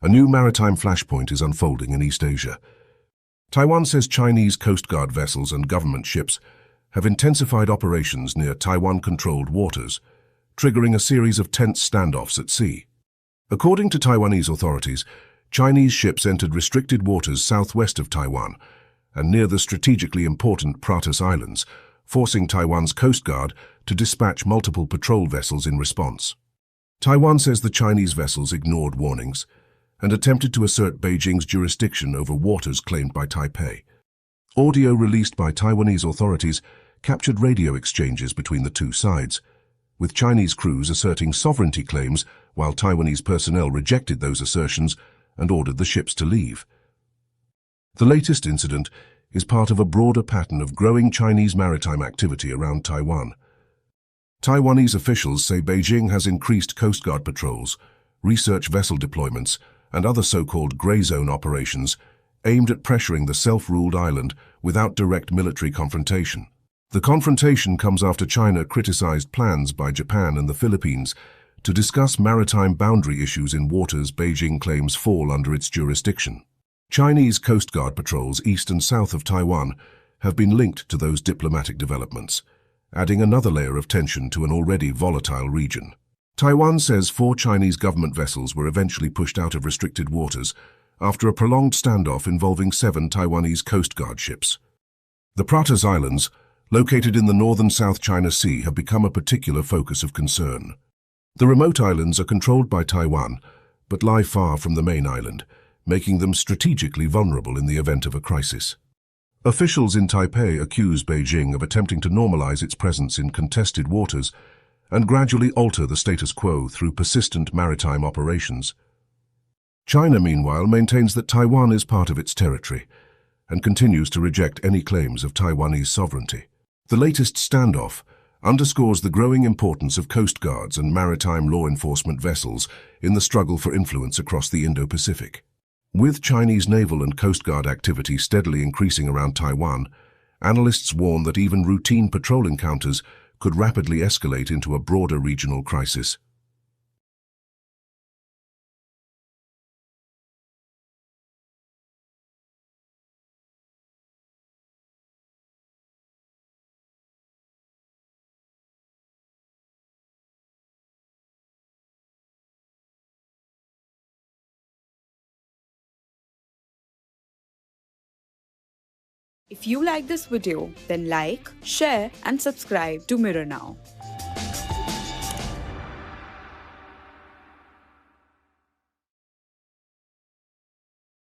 A new maritime flashpoint is unfolding in East Asia. Taiwan says Chinese Coast Guard vessels and government ships have intensified operations near Taiwan-controlled waters, triggering a series of tense standoffs at sea. According to Taiwanese authorities, Chinese ships entered restricted waters southwest of Taiwan and near the strategically important Pratas Islands, forcing Taiwan's Coast Guard to dispatch multiple patrol vessels in response. Taiwan says the Chinese vessels ignored warnings and attempted to assert Beijing's jurisdiction over waters claimed by Taipei. Audio released by Taiwanese authorities captured radio exchanges between the two sides, with Chinese crews asserting sovereignty claims while Taiwanese personnel rejected those assertions and ordered the ships to leave. The latest incident is part of a broader pattern of growing Chinese maritime activity around Taiwan. Taiwanese officials say Beijing has increased Coast Guard patrols, research vessel deployments, and other so-called grey zone operations aimed at pressuring the self-ruled island without direct military confrontation. The confrontation comes after China criticized plans by Japan and the Philippines to discuss maritime boundary issues in waters Beijing claims fall under its jurisdiction. Chinese Coast Guard patrols east and south of Taiwan have been linked to those diplomatic developments, adding another layer of tension to an already volatile region. Taiwan says 4 Chinese government vessels were eventually pushed out of restricted waters after a prolonged standoff involving 7 Taiwanese Coast Guard ships. The Pratas Islands, located in the northern South China Sea, have become a particular focus of concern. The remote islands are controlled by Taiwan, but lie far from the main island, making them strategically vulnerable in the event of a crisis. Officials in Taipei accuse Beijing of attempting to normalize its presence in contested waters and gradually alter the status quo through persistent maritime operations. China, meanwhile, maintains that Taiwan is part of its territory and continues to reject any claims of Taiwanese sovereignty. The latest standoff underscores the growing importance of coast guards and maritime law enforcement vessels in the struggle for influence across the Indo-Pacific. With Chinese naval and coast guard activity steadily increasing around Taiwan, analysts warn that even routine patrol encounters could rapidly escalate into a broader regional crisis. If you like this video, then like, share and subscribe to Mirror Now.